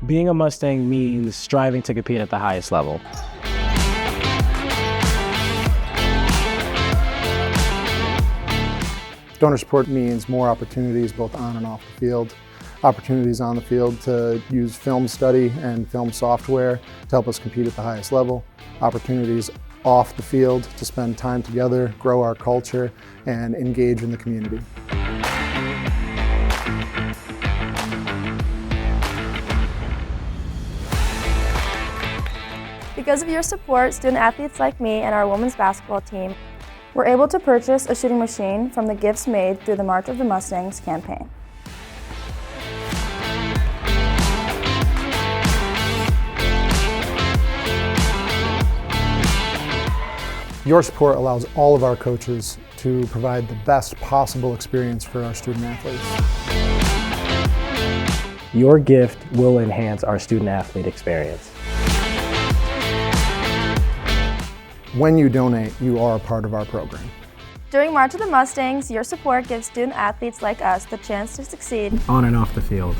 Being a Mustang means striving to compete at the highest level. Donor support means more opportunities both on and off the field. Opportunities on the field to use film study and film software to help us compete at the highest level. Opportunities off the field to spend time together, grow our culture, and engage in the community. Because of your support, student athletes like me and our women's basketball team were able to purchase a shooting machine from the gifts made through the March of the Mustangs campaign. Your support allows all of our coaches to provide the best possible experience for our student athletes. Your gift will enhance our student athlete experience. When you donate, you are a part of our program. During March of the Mustangs, your support gives student athletes like us the chance to succeed On and off the field.